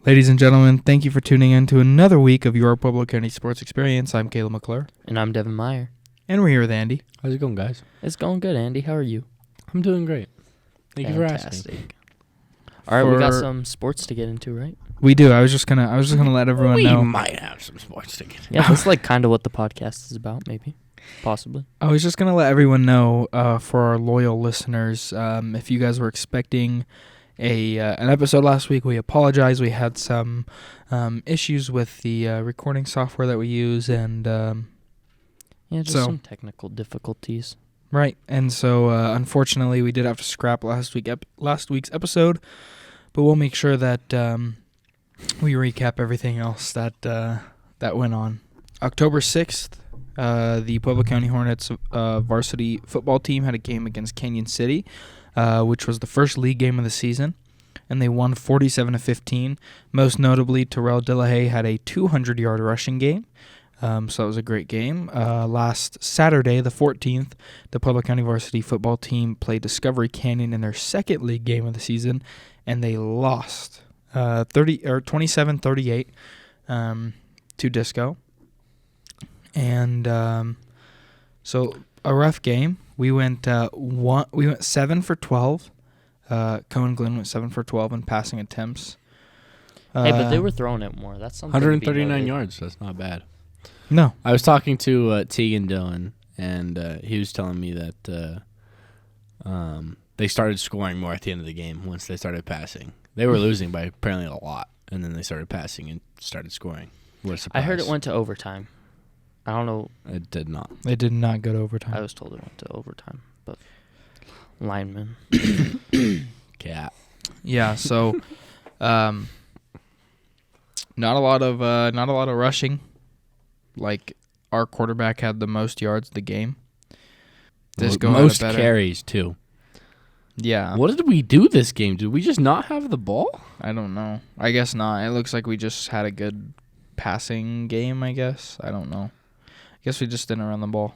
Ladies and gentlemen, thank you for tuning in to another week of your Pueblo County Sports Experience. I'm Caleb McClure. And I'm Devin Meyer. And we're here with Andy. How's it going, guys? It's going good, Andy. How are you? I'm doing great. Thank you for asking. All right, we got some sports to get into, right? We do. I was just gonna let everyone know. We might have some sports to get into. Yeah, that's like kind of what the podcast is about, maybe. Possibly. I was just gonna let everyone know for our loyal listeners, if you guys were expecting an episode last week, we apologize. We had some issues with the recording software that we use, and some technical difficulties. Right, and so unfortunately, we did have to scrap last week's episode, but we'll make sure that we recap everything else that went on. October 6th, the Pueblo County Hornets varsity football team had a game against Canyon City, which was the first league game of the season, and they won 47-15. Most notably, Terrell Dillaha had a 200-yard rushing game, so that was a great game. Last Saturday, the 14th, the Pueblo County varsity football team played Discovery Canyon in their second league game of the season, and they lost 27-38 to Disco. And so a rough game. We went 7 for 12. Cohen Glenn went 7 for 12 in passing attempts. Hey, but they were throwing it more. That's something. 139 yards. That's not bad. No, I was talking to Tegan Dillon, and he was telling me that they started scoring more at the end of the game once they started passing. They were losing by apparently a lot, and then they started passing and started scoring. What a surprise. I heard it went to overtime. I don't know. It did not. It did not go to overtime. I was told it went to overtime, but lineman. Cat. Yeah, so not a lot of rushing. Like, our quarterback had the most yards of the game. Most carries, too. Yeah. What did we do this game? Did we just not have the ball? I don't know. I guess not. It looks like we just had a good passing game, I guess. I don't know. I guess we just didn't run the ball.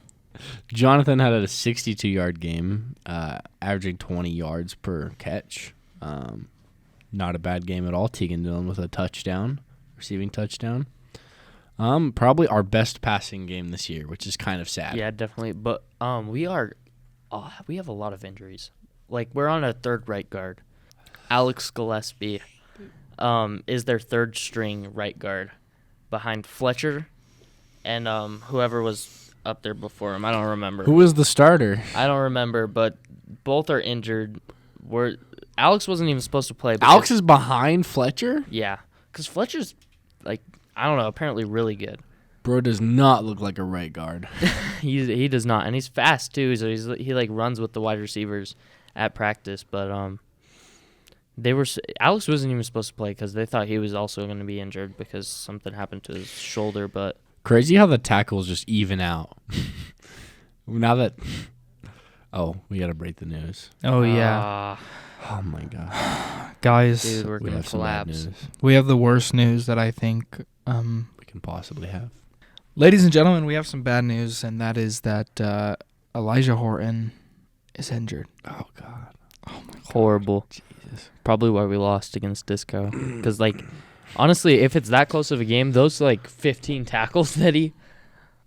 Jonathan had a 62-yard game, averaging 20 yards per catch. Not a bad game at all. Tegan Dillon with a touchdown, receiving touchdown. Probably our best passing game this year, which is kind of sad. Yeah, definitely. But we have a lot of injuries. Like, we're on a third right guard. Alex Gillespie is their third string right guard behind Fletcher and whoever was up there before him. I don't remember. Who was the starter? I don't remember, but both are injured. Alex wasn't even supposed to play. Alex is behind Fletcher? Yeah, because Fletcher's, like, I don't know, apparently really good. Bro does not look like a right guard. He does not, and he's fast too. So he like runs with the wide receivers at practice. But Alex wasn't even supposed to play because they thought he was also going to be injured because something happened to his shoulder. But crazy how the tackles just even out. Now that we got to break the news. Oh yeah. Oh my god, guys, dude, we're gonna collapse. We have the worst news that I think we can possibly have. Ladies and gentlemen, we have some bad news, and that is that Elijah Horton is injured. Oh god. Oh my god. Horrible. Jesus. Probably why we lost against Disco. Because, like, honestly, if it's that close of a game, those, like, 15 tackles that he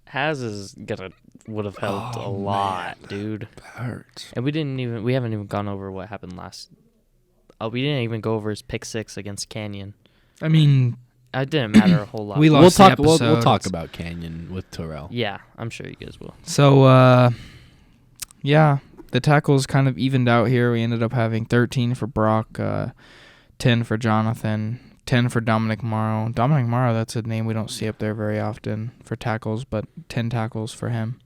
has would have helped a lot, man. Dude. That hurts. And we haven't even gone over what happened last. We didn't even go over his pick 6 against Canyon. I mean, it didn't matter a whole lot. We'll talk about Canyon with Terrell. Yeah, I'm sure you guys will. So, yeah, the tackles kind of evened out here. We ended up having 13 for Brock, 10 for Jonathan, 10 for Dominic Morrow. Dominic Morrow, that's a name we don't see up there very often for tackles, but 10 tackles for him.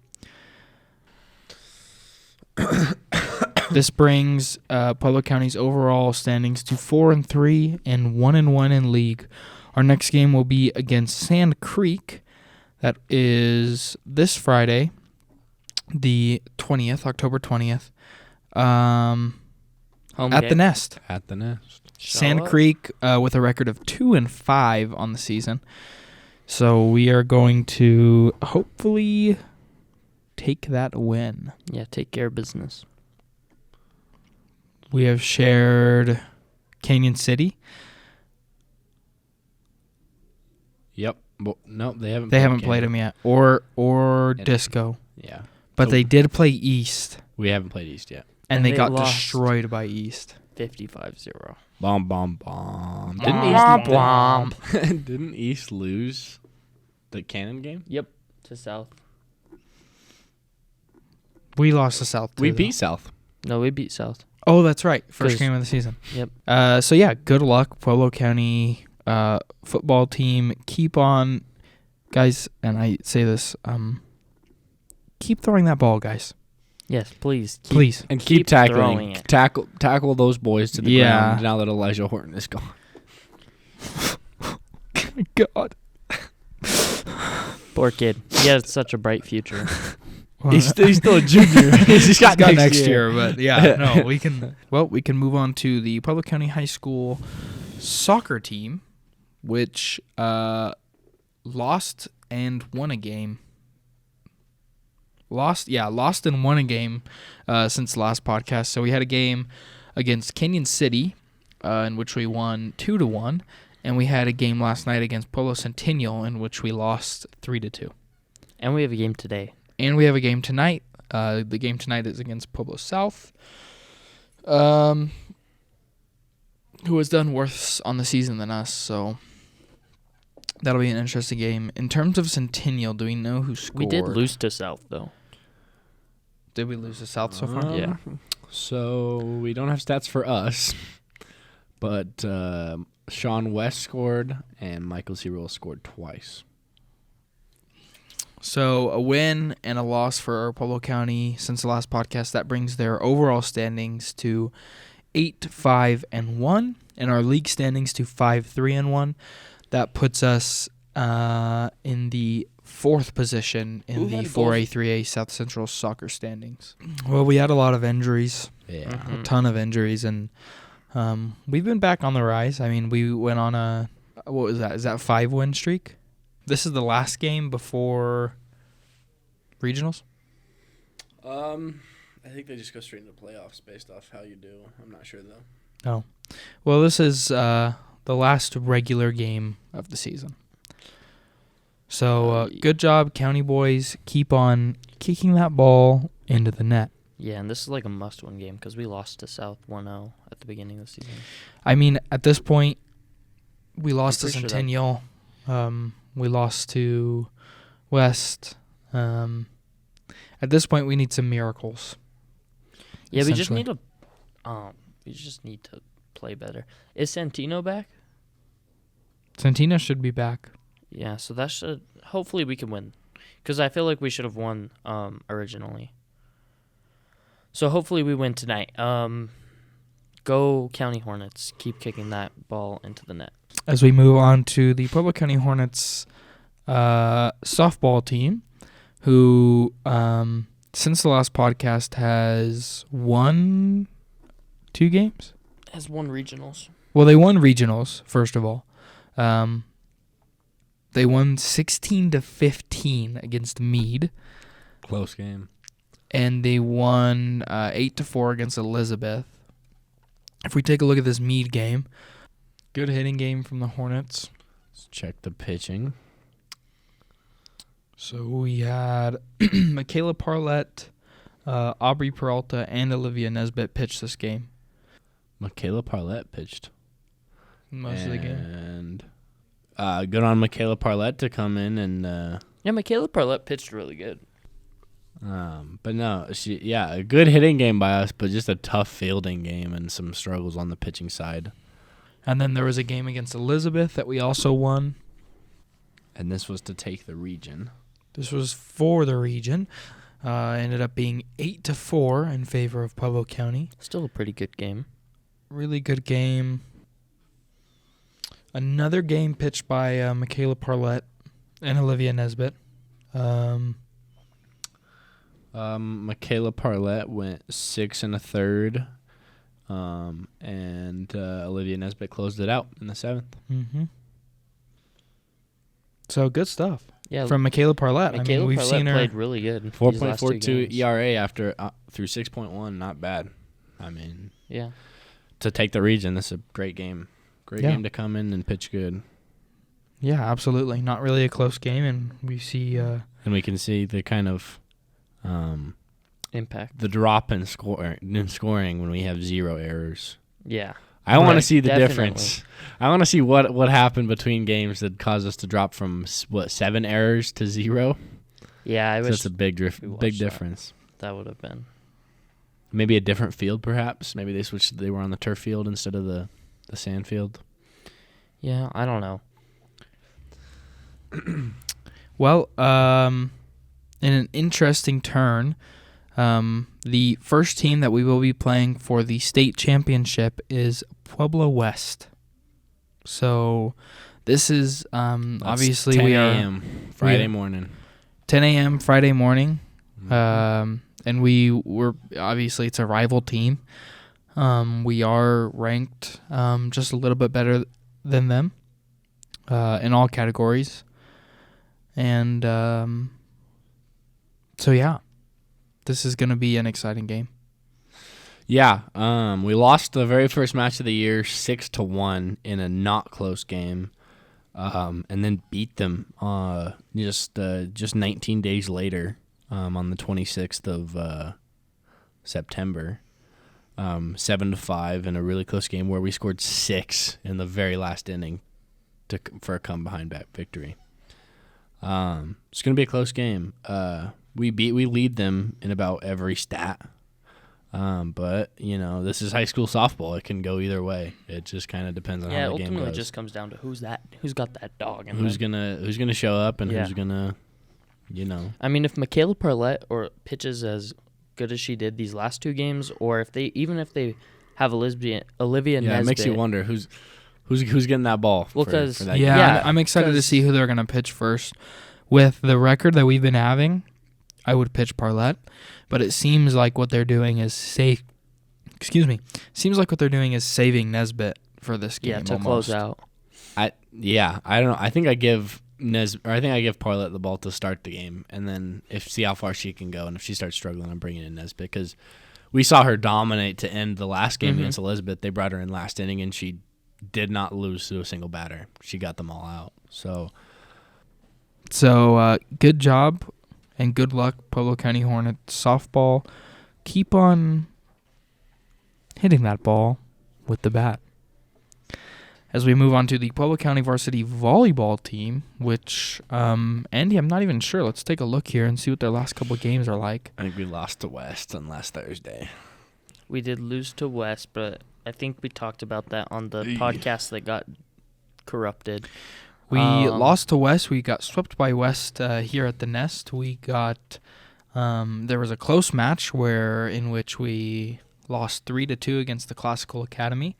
This brings Pueblo County's overall standings to 4-3 and 1-1 in league. Our next game will be against Sand Creek. That is this Friday, the 20th, October 20th, at the Nest. At the Nest. Sand Creek with a record of 2-5 on the season. So we are going to hopefully take that win. Yeah, take care of business. We have shared Canyon City. Yep. Well, no, they haven't. They haven't played Canton. them yet. Or And- Disco. Yeah. But So they did play East, We haven't played East yet. and And they they got lost. destroyed by East. 55-0. Bomb, bomb, bomb. Womp Didn't East lose the Cannon game? Yep, to South. We lost to South. We too, beat South. No, we beat South. though. Oh, that's right. First 'Cause- game of the season. Yep. So yeah, good luck, Pueblo County football team. Keep on, guys. And I say this. Keep throwing that ball, guys. Yes, please. Please. And keep throwing tackling. it. Tackle those boys to the Yeah. ground now that Elijah Horton is gone. God. Poor kid. He has such a bright future. He's still a junior. He's got next year. but yeah, no, we can. Well, we can move on to the Pueblo County High School soccer team, which lost and won a game. Lost and won a game since the last podcast. So we had a game against Canyon City, in which we won 2-1, and we had a game last night against Pueblo Centennial, in which we lost 3-2. And we have a game today. And we have a game tonight. The game tonight is against Pueblo South, who has done worse on the season than us. So that'll be an interesting game. In terms of Centennial, do we know who scored? We did lose to South, though. Did we lose to South so far? Yeah. So we don't have stats for us, but Sean West scored and Michael Cyril scored twice. So a win and a loss for Pueblo County since the last podcast. That brings their overall standings to 8-5-1, and our league standings to 5-3-1. That puts us in the fourth position in the 4A, 3A South Central soccer standings. Well, we had a lot of injuries, Yeah. a ton of injuries, and we've been back on the rise. I mean, we went on a, what was that? Is that 5-win streak? This is the last game before regionals? I think they just go straight into playoffs based off how you do. I'm not sure though. Oh. Well, this is the last regular game of the season. So good job, County boys. Keep on kicking that ball into the net. Yeah, and this is like a must-win game because we lost to South 1-0 at the beginning of the season. I mean, at this point, we lost to pretty sure that- Centennial. We lost to West. At this point, we need some miracles. Yeah, we just essentially. need to play better. Is Santino back? Santina should be back. Yeah, so that should hopefully we can win, because I feel like we should have won originally. So hopefully we win tonight. Go County Hornets! Keep kicking that ball into the net. As we move on to the Pueblo County Hornets softball team, who since the last podcast has won 2 games. Has won regionals. Well, they won regionals first of all. They won 16-15 against Meade, Close game. and they won 8-4 against Elizabeth. If we take a look at this Meade game, good hitting game from the Hornets. Let's check the pitching. So we had Michaela Parlett, Aubrey Peralta, and Olivia Nesbitt pitch this game. Michaela Parlett pitched. Most of the game. And good on Michaela Parlett to come in and Yeah, Michaela Parlett pitched really good. but no, a good hitting game by us, but just a tough fielding game and some struggles on the pitching side. And then there was a game against Elizabeth that we also won. And this was to take the region. This was for the region. Ended up being 8-4 in favor of Pueblo County. Still a pretty good game. Really good game. Another game pitched by Michaela Parlett and Olivia Nesbitt. Michaela Parlett went 6 1/3, and Olivia Nesbitt closed it out in the 7th. Mm-hmm. So good stuff Yeah, from Michaela Parlett. Michaela I mean, we've Parlett seen her. played really good. these last 2 4.42 games. ERA after through 6.1, not bad. I mean, Yeah. to take the region, this is a great game. Great Yeah. game to come in and pitch good. Yeah, absolutely. Not really a close game, and we see. And we can see the kind of Impact. the drop in scoring when we have 0 errors. Yeah. I want to Right, see the definitely. difference. I want to see what happened between games that caused us to drop from 7 errors to 0. Yeah, I So wish that's a big we watched that. difference. that would have been. Maybe a different field, perhaps. Maybe they switched. They were on the turf field instead of the sand field. Yeah, I don't know. Well, in an interesting turn, the first team that we will be playing for the state championship is Pueblo West. So this is That's obviously 10 we are a.m. Friday morning. 10 a.m. Friday morning. Mhm. And we were obviously it's a rival team. We are ranked just a little bit better than them in all categories. And so, yeah, this is going to be an exciting game. Yeah, we lost the very first match of the year 6-1 in a not close game, and then beat them just 19 days later on the 26th of September, 7-5 in a really close game where we scored 6 in the very last inning for a come behind back victory. It's gonna be a close game. We lead them in about every stat. But this is high school softball. It can go either way. It just kind of depends on Yeah, how the game ultimately goes. it just comes down to who's got that dog. And Who's gonna show up and Yeah. who's gonna, I mean, if Michaela Parlett pitches as good as she did these last 2 games, or if they have Olivia yeah, Nesbitt, it makes you wonder who's getting that ball. Well, for 'cause- that Yeah, game. Yeah, I'm excited to 'cause- see who they're going to pitch first. With the record that we've been having, I would pitch Parlett, but it seems like what they're doing is Seems like what they're doing is saving Nesbitt for this game. yeah, to almost. close out. I don't know. I think I give Parlett the ball to start the game, and then see how far she can go, and if she starts struggling, I'm bringing in Nesbitt because we saw her dominate to end the last game against Elizabeth. They brought her in last inning, and she did not lose to a single batter. She got them all out. So good job and good luck, Pueblo County Hornets softball. Keep on hitting that ball with the bat. As we move on to the Pueblo County varsity volleyball team, which, Andy, I'm not even sure. Let's take a look here and see what their last couple games are like. I think we lost to West on last Thursday. We did lose to West, but I think we talked about that on the podcast that got corrupted. We lost to West. We got swept by West here at the Nest. We got there was a close match in which we lost 3-2 against the Classical Academy.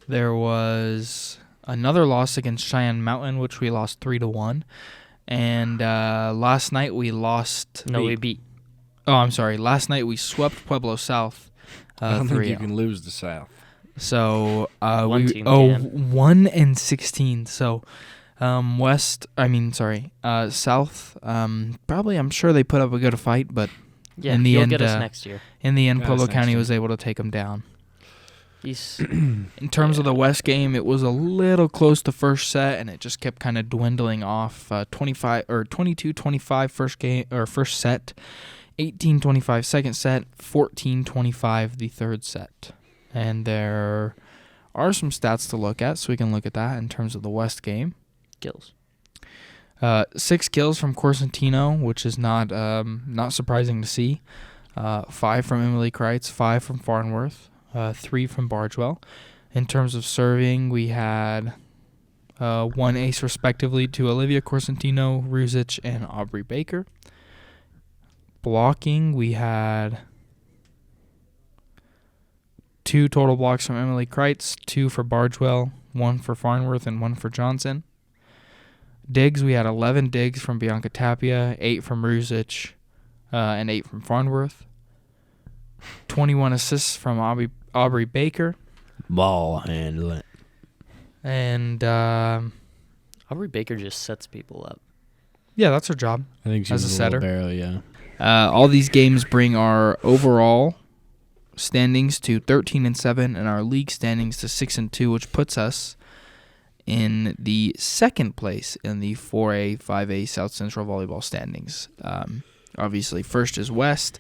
There was another loss against Cheyenne Mountain, which we lost 3-1. And last night we lost. We beat. Oh, I'm sorry. Last night we swept Pueblo South. I don't think you 3-0. can lose the South. So One team can. 1-16. So South. Probably, I'm sure they put up a good fight, but Yeah, in the he'll end, get us next year. in the end, Got us Pueblo next County year. was able to take them down. He's In terms of the West game, it was a little close to first set, and it just kept kind of dwindling off. 22-25 first set, 18-25 second set, 14-25 the third set. And there are some stats to look at, so we can look at that in terms of the West game. kills. 6 kills from Corsentino, which is not surprising to see. 5 from Emily Kreitz, 5 from Farnworth, 3 from Bargewell. In terms of serving, we had 1 ace respectively to Olivia Corsentino, Ruzic, and Aubrey Baker. Blocking, we had 2 total blocks from Emily Kreitz, 2 for Bargewell, 1 for Farnworth, and 1 for Johnson. Digs, we had 11 digs from Bianca Tapia, 8 from Ruzic, and 8 from Farnworth. 21 assists from Aubrey Baker. Ball handling. And, Aubrey Baker just sets people up. yeah, that's her job. I think she As was a a little setter. barrel, yeah. All these games bring our overall standings to 13-7 and our league standings to 6-2, which puts us in the second place in the 4A, 5A South Central volleyball standings. Obviously, first is West,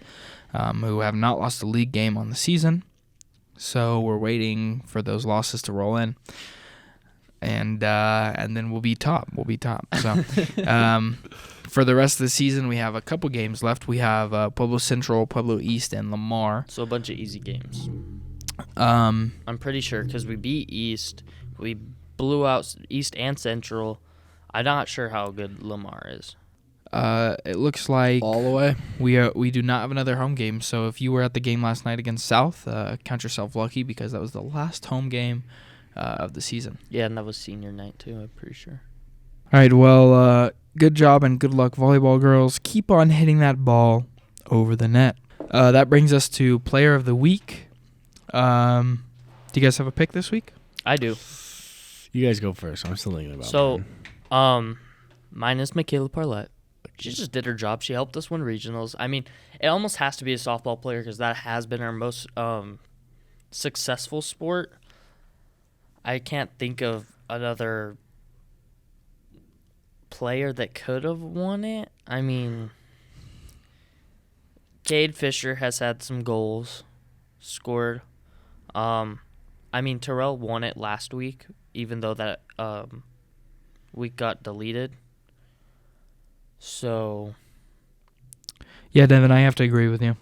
who have not lost a league game on the season. So we're waiting for those losses to roll in. And then we'll be top. So for the rest of the season, we have a couple games left. We have Pueblo Central, Pueblo East, and Lamar. So a bunch of easy games. Um, I'm pretty sure because we beat East. We blew out East and Central. I'm not sure how good Lamar is. It looks like All the way. we do not have another home game. So if you were at the game last night against South, count yourself lucky because that was the last home game of the season. Yeah, and that was senior night too, I'm pretty sure. All right, well, good job and good luck, volleyball girls. Keep on hitting that ball over the net. That brings us to Player of the Week. Do you guys have a pick this week? I do. You guys go first. I'm still thinking about So, mine. mine is Michaela Parlett. She just did her job. She helped us win regionals. I mean, it almost has to be a softball player because that has been our most successful sport. I can't think of another player that could have won it. I mean, Cade Fisher has had some goals scored. I mean, Terrell won it last week, even though that week got deleted. So, Yeah, Devin, I have to agree with you.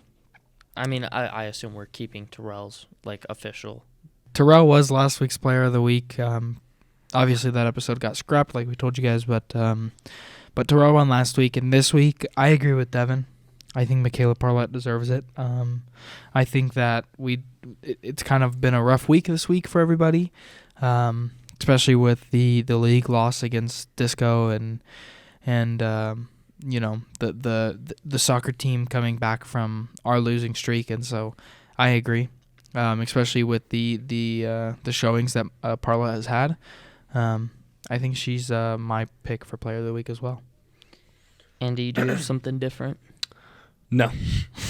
I mean, I assume we're keeping Terrell's, like, official. Terrell was last week's Player of the Week. Obviously, that episode got scrapped, like we told you guys, but Terrell won last week, and this week, I agree with Devin. I think Michaela Parlett deserves it. I think that it's kind of been a rough week this week for everybody, especially with the league loss against Disco and you know the soccer team coming back from our losing streak, and so I agree, especially with the showings that Parla has had. I think she's my pick for Player of the Week as well. Andy, do you have something different? No.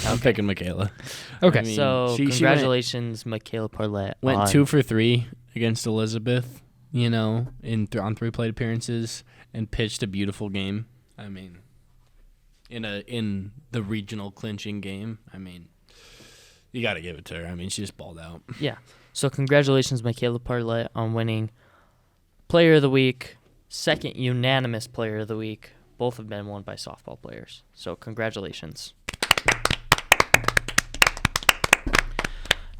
I'm picking Michaela. Okay. I mean, So, she congratulations, Michaela Parlett. went 2 for 3 against Elizabeth, you know, on 3 plate appearances and pitched a beautiful game. I mean, in the regional clinching game, I mean, you got to give it to her. I mean, she just balled out. Yeah. So, congratulations, Michaela Parlett, on winning Player of the Week, second unanimous Player of the Week. Both have been won by softball players. So, congratulations.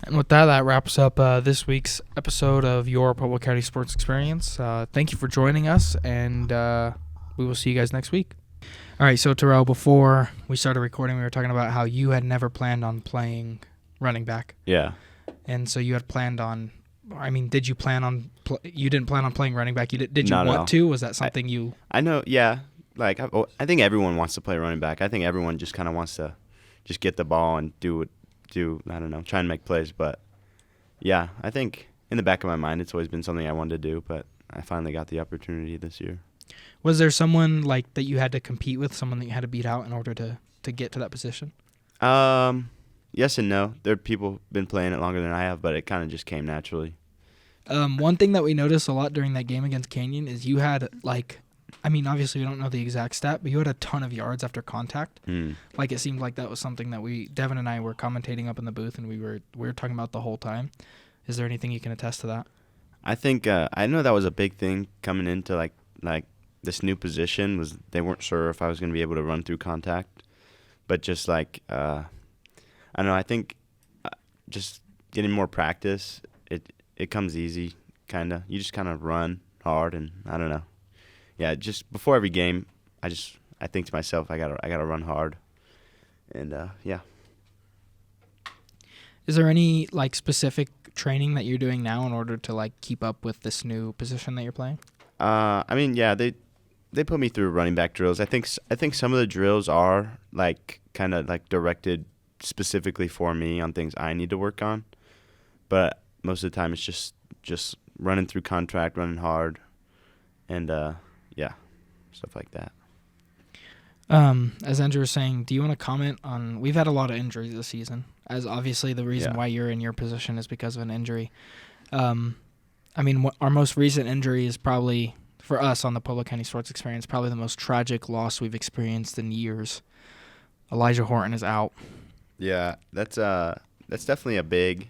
And with that wraps up this week's episode of Your Pueblo County Sports Experience. Thank you for joining us, and we will see you guys next week. All right, so Terrell, before we started recording, we were talking about how you had never planned on playing running back. Yeah. And so you had planned on, I mean, did you plan on, you didn't plan on playing running back? Did you Not at all. want to? Was that something you? I know, yeah. Like, I think everyone wants to play running back. I think everyone just kind of wants to just get the ball and I don't know, try and make plays. But, yeah, I think in the back of my mind it's always been something I wanted to do, but I finally got the opportunity this year. Was there someone like that you had to compete with, someone that you had to beat out in order to get to that position? Yes and no. There are people been playing it longer than I have, but it kind of just came naturally. One thing that we noticed a lot during that game against Canyon is you had, like, I mean, obviously we don't know the exact stat, but you had a ton of yards after contact. Like, it seemed like that was something that Devin and I were commentating up in the booth, and we were talking about the whole time. Is there anything you can attest to that? I think I know that was a big thing coming into like this new position, was they weren't sure if I was going to be able to run through contact, but just like I don't know, I think just getting more practice, it comes easy, kind of. You just kind of run hard, and I don't know. Yeah, just before every game, I think to myself, I gotta run hard, and yeah. Is there any like specific training that you're doing now in order to like keep up with this new position that you're playing? I mean, yeah, they put me through running back drills. I think some of the drills are like kind of like directed specifically for me on things I need to work on, but most of the time it's just running through contact, running hard, and yeah, stuff like that. As Andrew was saying, do you want to comment on, we've had a lot of injuries this season, as obviously the reason why you're in your position is because of an injury. I mean, our most recent injury is probably, for us on the Pueblo County Sports Experience, probably the most tragic loss we've experienced in years. Elijah Horton is out. Yeah, that's definitely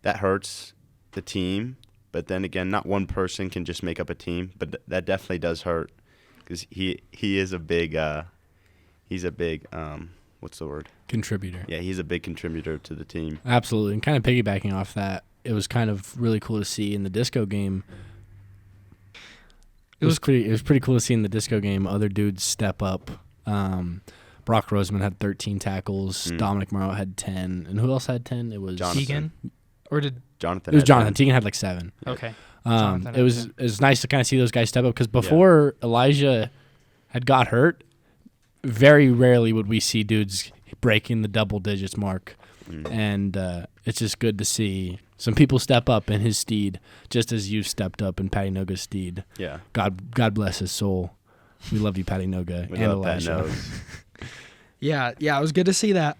that hurts the team. But then again, not one person can just make up a team. But that definitely does hurt because he is a big what's the word? Contributor. Yeah, he's a big contributor to the team. Absolutely. And kind of piggybacking off that, it was kind of really cool to see in the disco game. It was pretty cool to see in the disco game other dudes step up. Brock Roseman had 13 tackles. Dominic Morrow had 10. And who else had 10? It was Jonathan. Tegan? Or did Jonathan. It was Jonathan. Tegan had like 7. Okay. It was nice to kind of see those guys step up because before Elijah had got hurt, very rarely would we see dudes breaking the double digits mark. And it's just good to see some people step up in his steed, just as you stepped up in Patty Noga's steed. Yeah. God bless his soul. We love you, Patty Noga. We and love Pat Elijah. Nose. Yeah, it was good to see that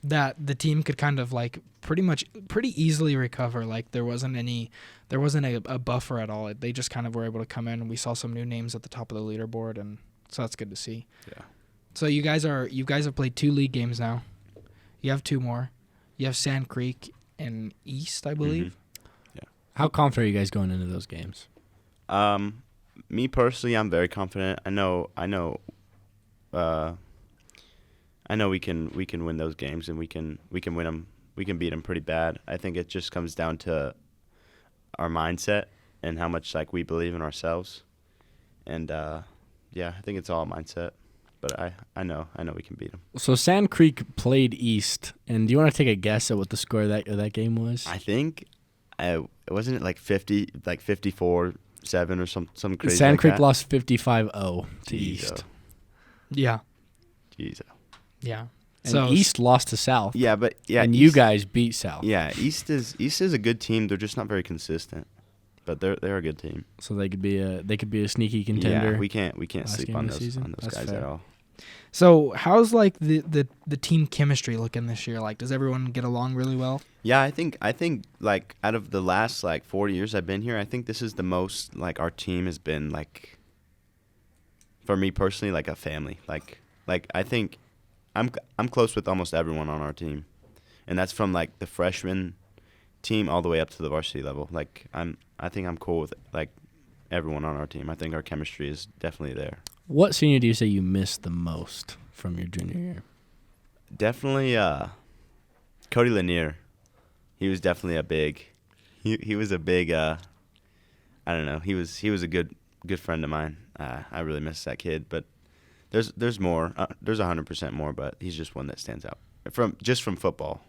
that the team could kind of like pretty easily recover. Like there wasn't a buffer at all. They just kind of were able to come in, and we saw some new names at the top of the leaderboard, and so that's good to see. Yeah. So you guys have played 2 league games now. You have 2 more. You have Sand Creek and East, I believe. Yeah. How confident are you guys going into those games? Me personally, I'm very confident. I know we can win those games, and we can win them. We can beat them pretty bad. I think it just comes down to our mindset and how much like we believe in ourselves. And I think it's all mindset. But I know we can beat them. So Sand Creek played East, and do you want to take a guess at what the score of that game was? I think wasn't it like 54-7 or some crazy. Sand like Creek that? lost 55-0 to Jeez, East. Yeah. Jeez. Yeah. And So East lost to South. Yeah, but and East, you guys beat South. Yeah, East is a good team. They're just not very consistent, but they're a good team. So they could be a sneaky contender. Yeah, we can't last sleep game on of the those season? That's guys fair. at all. So how's like the team chemistry looking this year? Like, does everyone get along really well? Yeah, I think like out of the last like 4 years I've been here, I think this is the most like our team has been like, for me personally, like a family. Like I think I'm close with almost everyone on our team, and that's from like the freshman team all the way up to the varsity level. Like I think I'm cool with like everyone on our team. I think our chemistry is definitely there. What senior do you say you missed the most from your junior year? Definitely Cody Lanier. He was definitely a big he was a big I don't know. He was a good friend of mine. I really miss that kid, but there's more. There's 100% more, but he's just one that stands out from football.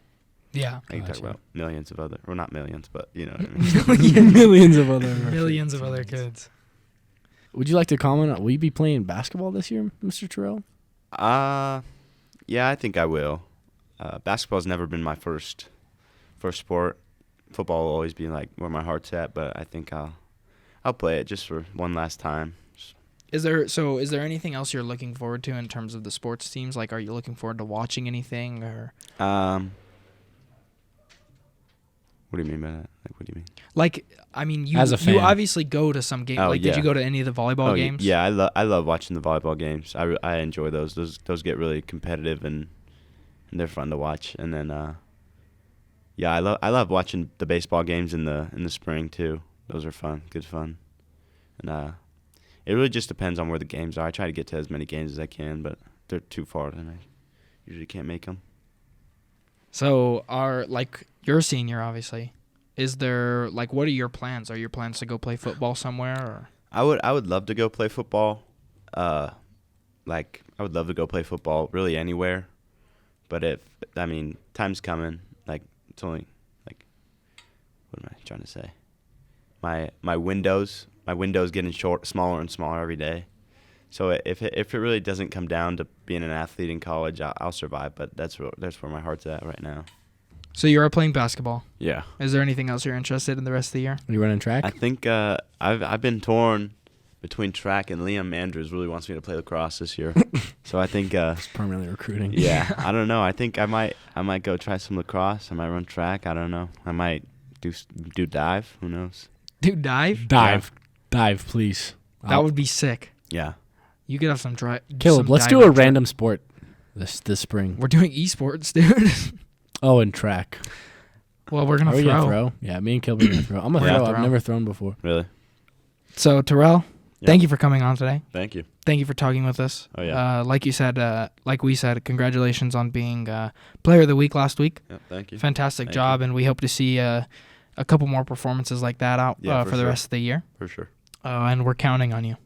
Yeah. I can talk Gotcha. about millions of other, well, not millions, but you know what I mean. Millions of other Millions of other kids. Would you like to comment on, will you be playing basketball this year, Mr. Terrell? Yeah, I think I will. Basketball's never been my first sport. Football will always be like where my heart's at, but I think I'll play it just for one last time. Is there anything else you're looking forward to in terms of the sports teams? Like, are you looking forward to watching anything, or? What do you mean by that? Like, what do you mean? Like, I mean, you As a fan. you obviously go to some games. Oh, like, did yeah. you go to any of the volleyball games? Yeah, I love watching the volleyball games. I enjoy those. Those get really competitive and they're fun to watch. And then I love watching the baseball games in the spring too. Those are fun, good fun. And it really just depends on where the games are. I try to get to as many games as I can, but they're too far and I usually can't make them. So, you're a senior, obviously. Is there, like, what are your plans? Are your plans to go play football somewhere? Or? I would love to go play football. I would love to go play football really anywhere. But time's coming. Like, it's only, like, what am I trying to say? My window's getting smaller and smaller every day. So if it really doesn't come down to being an athlete in college, I'll survive. But that's where my heart's at right now. So you are playing basketball. Yeah. Is there anything else you're interested in the rest of the year? Are you running track? I think I've been torn between track, and Liam Andrews really wants me to play lacrosse this year. So I think It's permanently recruiting. yeah, I don't know. I think I might go try some lacrosse. I might run track. I don't know. I might do dive. Who knows? Dude, dive? Dive, please. That would be sick. Yeah. You could have some try. Caleb, some let's do a diving trip. random sport this spring. We're doing esports, dude. Oh, and track. Well, we're gonna Are we throw. gonna throw? Yeah, me and Caleb are gonna throw. I'm gonna We're throw. gonna I've throw. never thrown before. Really? So Terrell, Yeah. thank you for coming on today. Thank you. Thank you for talking with us. Oh, yeah. Like you said, like we said, congratulations on being Player of the Week last week. Yeah, thank you. Fantastic Thank job, you. and we hope to see a couple more performances like that out Yeah, for for the sure. rest of the year. For sure. And we're counting on you.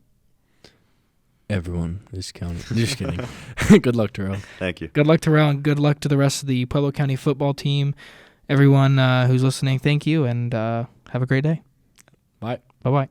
Everyone is counting. Just kidding. Good luck, Terrell. Thank you. Good luck, Terrell, and good luck to the rest of the Pueblo County football team. Everyone who's listening, thank you, and have a great day. Bye. Bye-bye.